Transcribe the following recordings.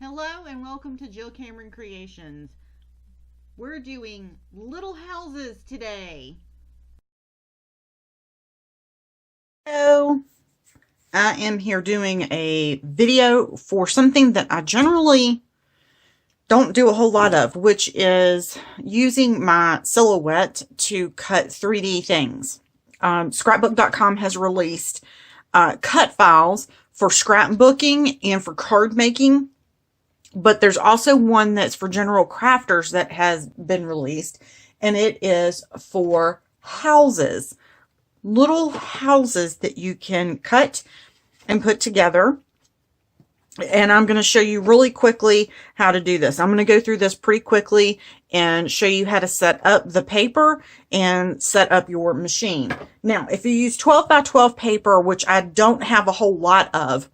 Hello and welcome to Jill Cameron Creations. We're doing little houses today. Hello. I am here doing a video for something that I generally don't do a whole lot of, which is using my silhouette to cut 3D things. Scrapbook.com has released cut files for scrapbooking and for card making. But there's also one that's for general crafters that has been released, and it is for houses. Little houses that you can cut and put together. And I'm going to show you really quickly how to do this. I'm going to go through this pretty quickly and show you how to set up the paper and set up your machine. Now, if you use 12 by 12 paper, which I don't have a whole lot of,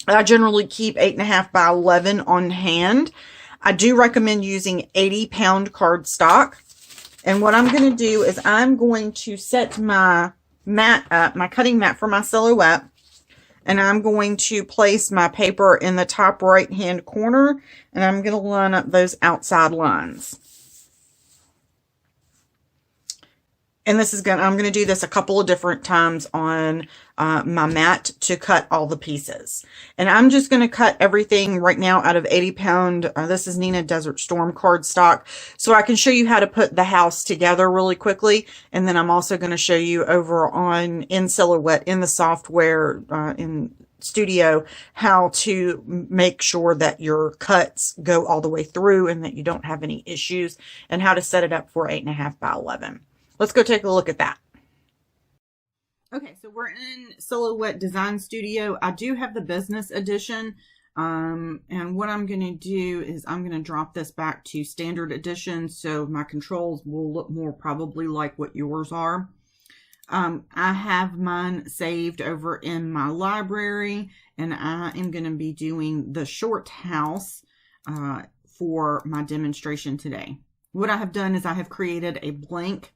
I generally keep 8.5 by 11 on hand. I do recommend using 80-pound cardstock. And what I'm going to do is I'm going to set my mat up, my cutting mat for my silhouette. And I'm going to place my paper in the top right-hand corner. And I'm going to line up those outside lines. And this is I'm going to do this a couple of different times on my mat to cut all the pieces. And I'm just going to cut everything right now out of 80-pound. This is Nina Desert Storm cardstock. So I can show you how to put the house together really quickly. And then I'm also going to show you over on in Silhouette in the software in Studio how to make sure that your cuts go all the way through and that you don't have any issues, and how to set it up for 8.5 by 11. Let's go take a look at that. Okay, so we're in Silhouette Design Studio. I do have the business edition. And what I'm going to do is I'm going to drop this back to standard edition, so my controls will look more probably like what yours are. I have mine saved over in my library, and I am going to be doing the short house for my demonstration today. What I have done is I have created a blank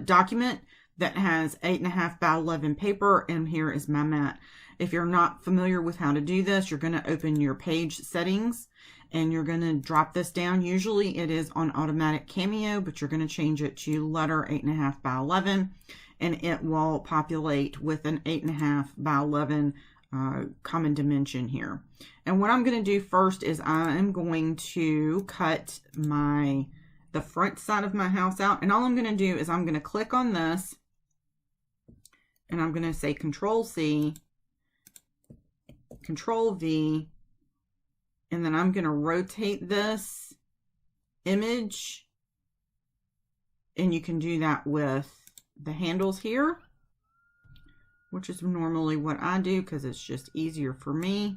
document that has 8.5 by 11 paper, and here is my mat. If you're not familiar with how to do this, you're going to open your page settings and you're going to drop this down. Usually it is on automatic Cameo, but you're going to change it to letter 8.5 by 11, and it will populate with an 8.5 by 11 common dimension here. And what I'm going to do first is I'm going to cut the front side of my house out. And all I'm going to do is I'm going to click on this and I'm going to say Control C, Control V, and then I'm going to rotate this image. And you can do that with the handles here, which is normally what I do because it's just easier for me.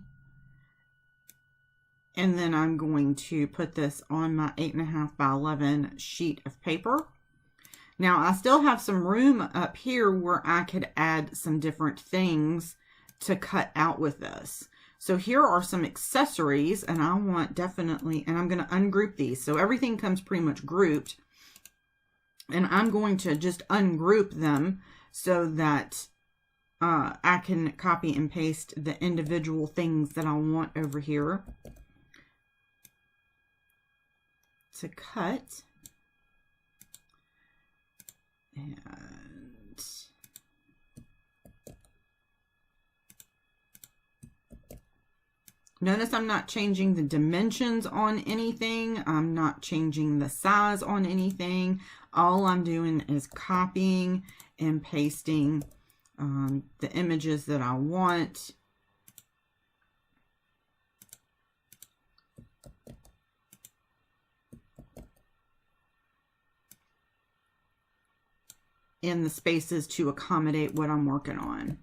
And then I'm going to put this on my 8.5 by 11 sheet of paper. Now I still have some room up here where I could add some different things to cut out with this. So here are some accessories, and I want definitely, and I'm going to ungroup these. So everything comes pretty much grouped. And I'm going to just ungroup them so that I can copy and paste the individual things that I want over here to cut. And notice I'm not changing the dimensions on anything. I'm not changing the size on anything. All I'm doing is copying and pasting the images that I want. In the spaces to accommodate what I'm working on.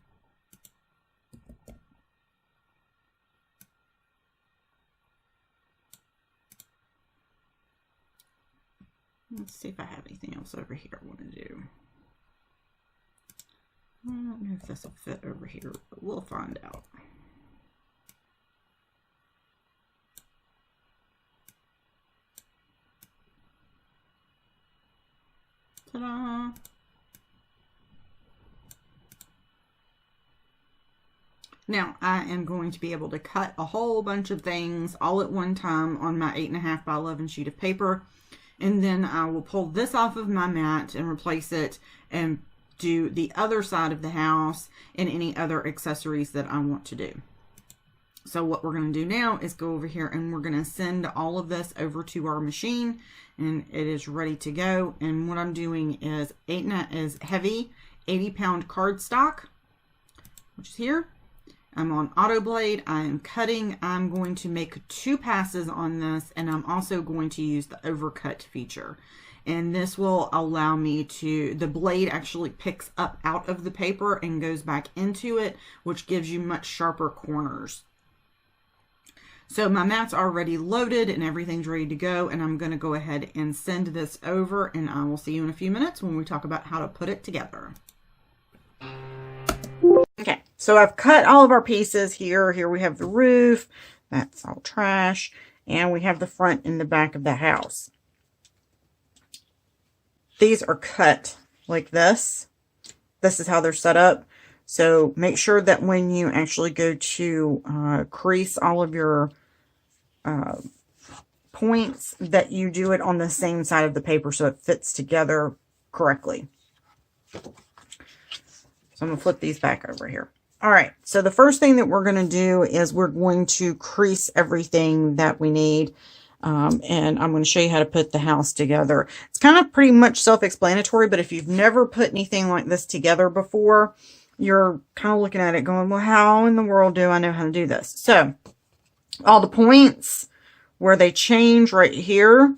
Let's see if I have anything else over here I want to do. I don't know if this will fit over here, but we'll find out. Ta-da! Now I am going to be able to cut a whole bunch of things all at one time on my 8.5 by 11 sheet of paper. And then I will pull this off of my mat and replace it and do the other side of the house and any other accessories that I want to do. So what we're going to do now is go over here and we're going to send all of this over to our machine, and it is ready to go. And what I'm doing is heavy 80-pound cardstock, which is here. I'm on Autoblade. I am cutting. I'm going to make 2 passes on this, and I'm also going to use the overcut feature. And this will allow me to, the blade actually picks up out of the paper and goes back into it, which gives you much sharper corners. So my mat's already loaded and everything's ready to go, and I'm going to go ahead and send this over, and I will see you in a few minutes when we talk about how to put it together. Okay, so I've cut all of our pieces here. Here we have the roof, that's all trash, and we have the front and the back of the house. These are cut like this. This is how they're set up. So make sure that when you actually go to crease all of your points, that you do it on the same side of the paper so it fits together correctly. So I'm going to flip these back over here. All right, so the first thing that we're going to do is we're going to crease everything that we need. And I'm going to show you how to put the house together. It's kind of pretty much self-explanatory, but if you've never put anything like this together before, you're kind of looking at it going, well, how in the world do I know how to do this? So all the points where they change right here,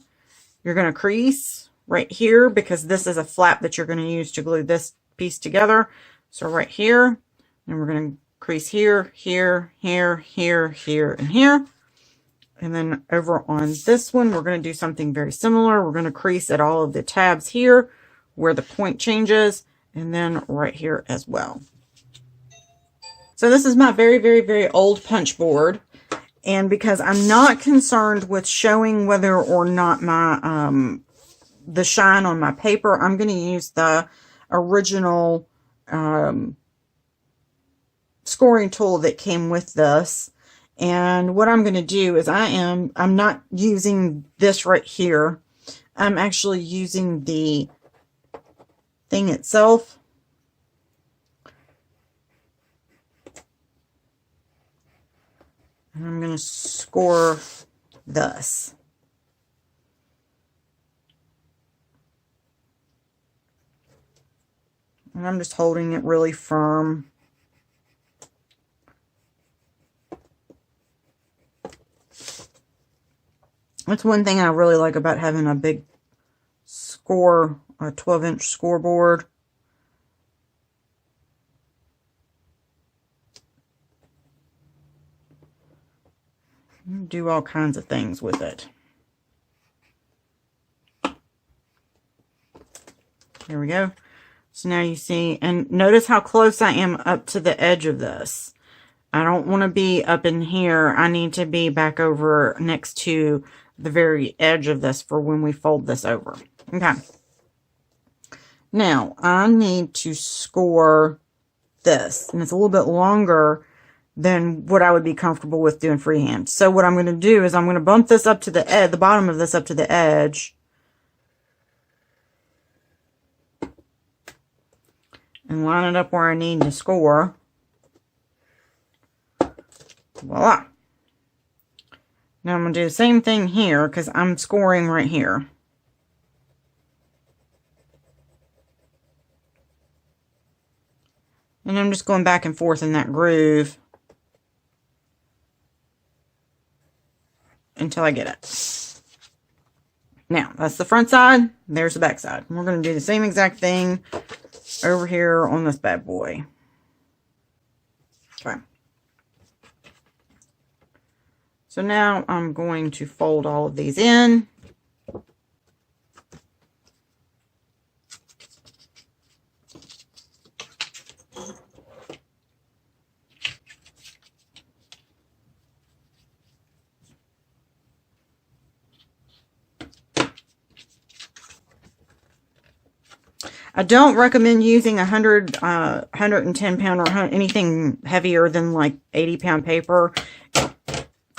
you're going to crease right here, because this is a flap that you're going to use to glue this piece together. So right here, and we're going to crease here, here, here, here, here, and here. And then over on this one, we're going to do something very similar. We're going to crease at all of the tabs here where the point changes, and then right here as well. So this is my very, very, very old punch board. And because I'm not concerned with showing whether or not my the shine on my paper, I'm going to use the original scoring tool that came with this. And what I'm going to do is I'm not using this right here. I'm actually using the thing itself. And I'm going to score this. And I'm just holding it really firm. That's one thing I really like about having a big score, a 12-inch scoreboard. You can do all kinds of things with it. There we go. So now you see, and notice how close I am up to the edge of this. I don't want to be up in here. I need to be back over next to the very edge of this for when we fold this over. Okay. Now, I need to score this, and it's a little bit longer than what I would be comfortable with doing freehand. So what I'm going to do is I'm going to bump this up to the edge, the bottom of this up to the edge, and line it up where I need to score. Voila. Now I'm going to do the same thing here because I'm scoring right here. And I'm just going back and forth in that groove until I get it. Now, that's the front side. There's the back side. We're going to do the same exact thing over here on this bad boy. Okay. So now I'm going to fold all of these in. I don't recommend using 110 pound or anything heavier than like 80-pound paper.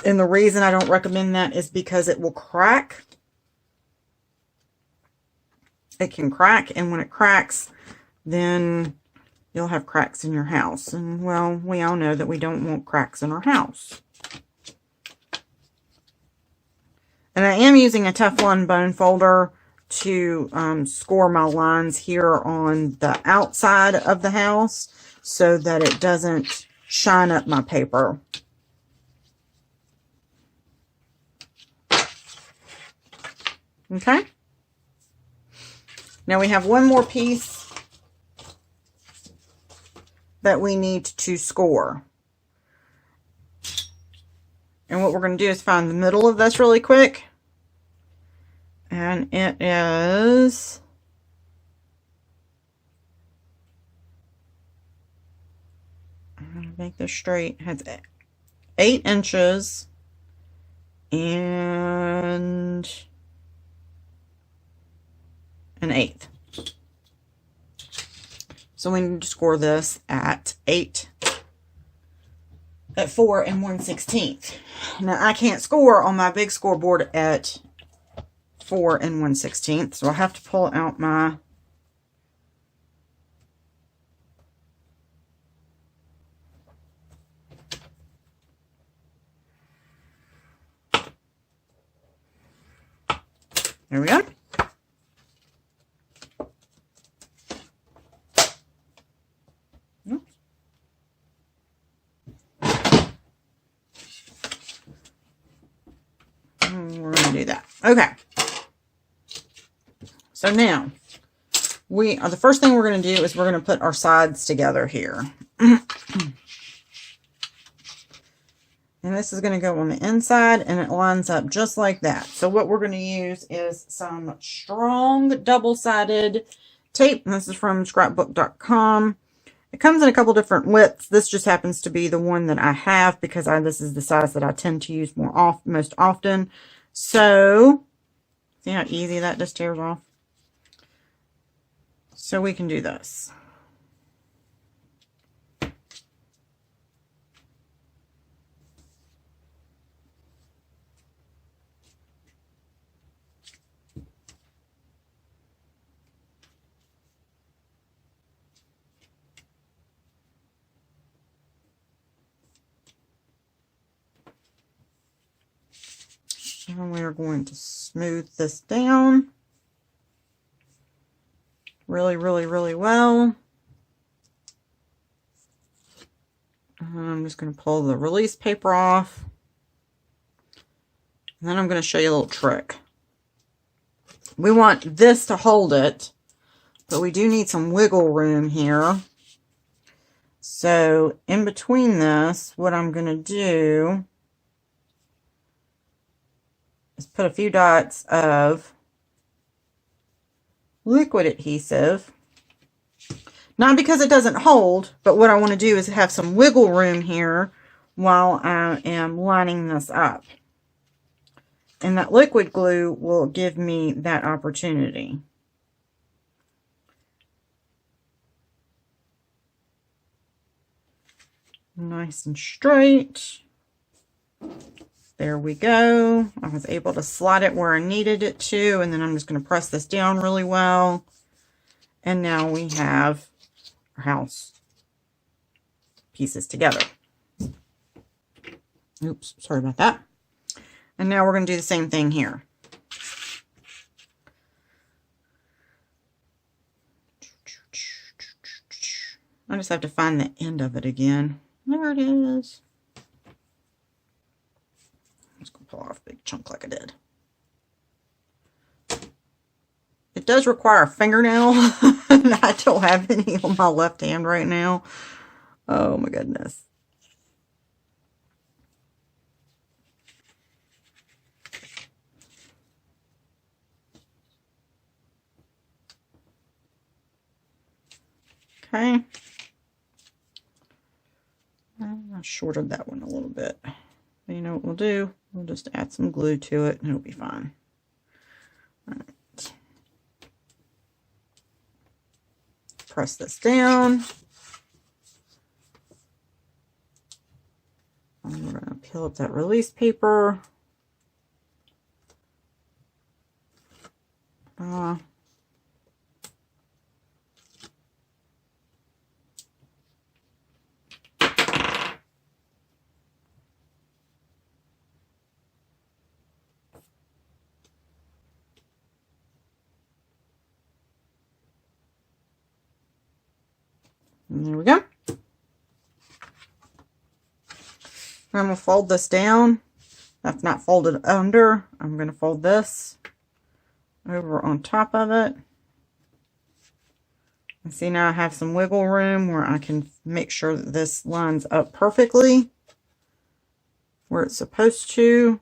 And the reason I don't recommend that is because it will crack. It can crack, and when it cracks, then you'll have cracks in your house. And, well, we all know that we don't want cracks in our house. And I am using a Teflon bone folder to score my lines here on the outside of the house so that it doesn't shine up my paper. Okay. Now we have one more piece that we need to score. And what we're going to do is find the middle of this really quick. And it is I'm going to make this straight. It has 8 inches and 1/8. So we need to score this at 4 1/16. Now I can't score on my big scoreboard at 4 1/16, so I'll have to pull out my there we go. We're going to do that. Okay. So now, the first thing we're going to do is we're going to put our sides together here. And this is going to go on the inside, and it lines up just like that. So what we're going to use is some strong double-sided tape. And this is from scrapbook.com. It comes in a couple different widths. This just happens to be the one that I have because this is the size that I tend to use most often. So, see how easy that just tears off? So we can do this. And we're going to smooth this down really, really, really well. And I'm just going to pull the release paper off. And then I'm going to show you a little trick. We want this to hold it, but we do need some wiggle room here. So in between this, what I'm going to do is put a few dots of liquid adhesive. Not because it doesn't hold, but what I want to do is have some wiggle room here while I am lining this up. And that liquid glue will give me that opportunity. Nice and straight. There we go. I was able to slide it where I needed it to, and then I'm just going to press this down really well. And now we have our house pieces together. Oops, sorry about that. And now we're going to do the same thing here. I just have to find the end of it again. There it is. I'm just going to pull off a big chunk like I did. It does require a fingernail. I don't have any on my left hand right now. Oh my goodness. Okay. I shorted that one a little bit. But you know what we'll do? We'll just add some glue to it and it'll be fine. All right. press this down. And we're going to peel up that release paper. And there we go. I'm going to fold this down. That's not folded under. I'm going to fold this over on top of it. And see, now I have some wiggle room where I can make sure that this lines up perfectly where it's supposed to.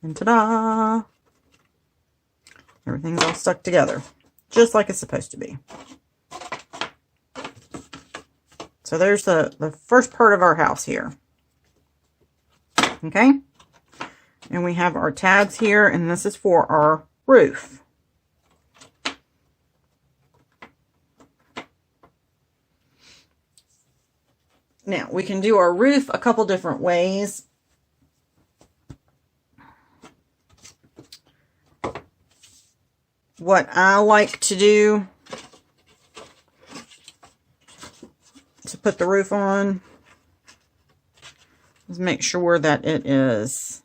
And ta-da! Everything's all stuck together, just like it's supposed to be. So there's the first part of our house here. Okay? And we have our tabs here, and this is for our roof. Now, we can do our roof a couple different ways. What I like to do to put the roof on is make sure that it is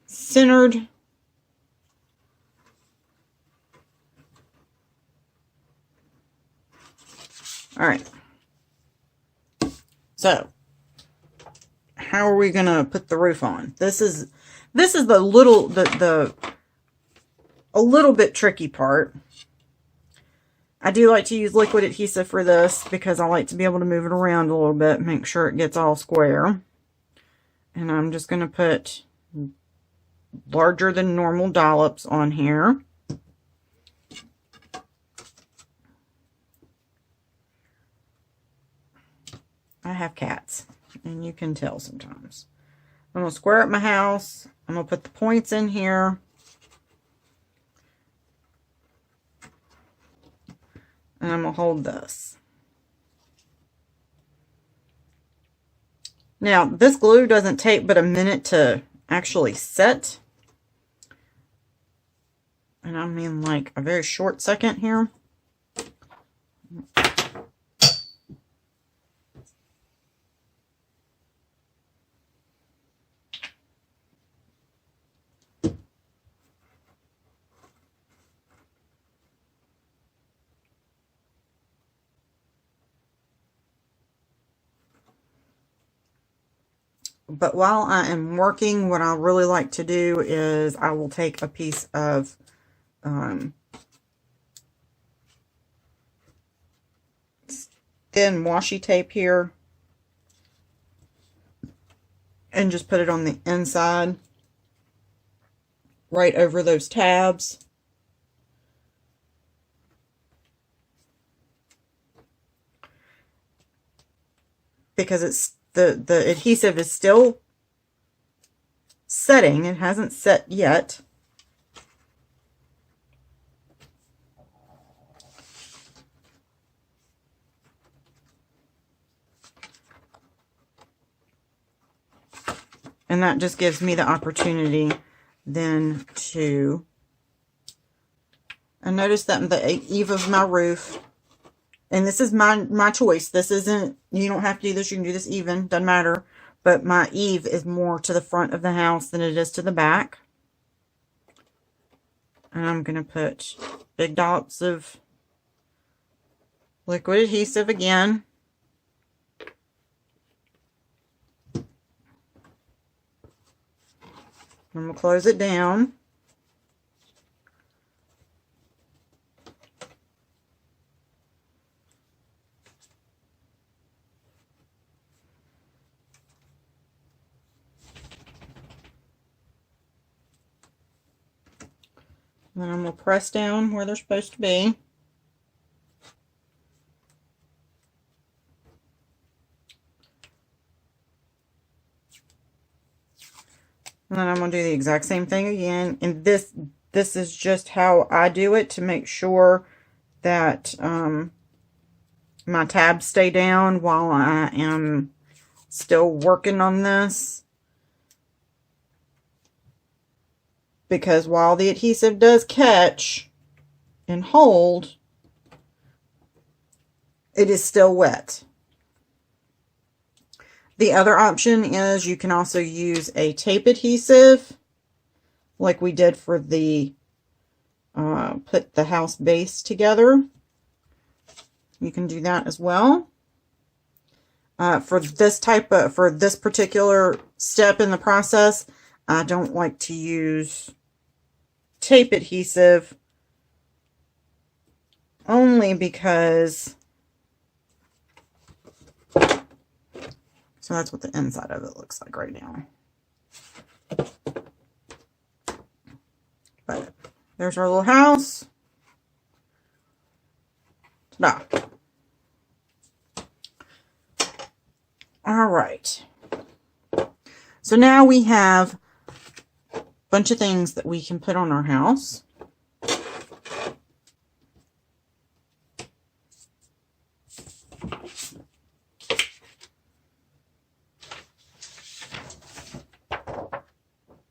centered. All right. So, how are we going to put the roof on? This is the a little bit tricky part. I do like to use liquid adhesive for this because I like to be able to move it around a little bit, make sure it gets all square. And I'm just going to put larger than normal dollops on here. I have cats, and you can tell sometimes. I'm going to square up my house. I'm going to put the points in here. And I'm going to hold this. Now, this glue doesn't take but a minute to actually set. And I mean like a very short second here. But while I am working, what I really like to do is I will take a piece of thin washi tape here and just put it on the inside right over those tabs. Because it's the adhesive is still setting. It hasn't set yet. And that just gives me the opportunity then to, and notice that the eave of my roof, and this is my choice. This isn't, you don't have to do this. You can do this even. Doesn't matter. But my eave is more to the front of the house than it is to the back. And I'm going to put big dollops of liquid adhesive again. I'm going to close it down. Then I'm going to press down where they're supposed to be. And then I'm going to do the exact same thing again. And this This is just how I do it to make sure that my tabs stay down while I am still working on this. Because while the adhesive does catch and hold, it is still wet. The other option is you can also use a tape adhesive like we did for the put the house base together. You can do that as well. For this particular step in the process, I don't like to use tape adhesive only because, so that's what the inside of it looks like right now. But there's our little house. Ta-da. All right. So now we have a bunch of things that we can put on our house.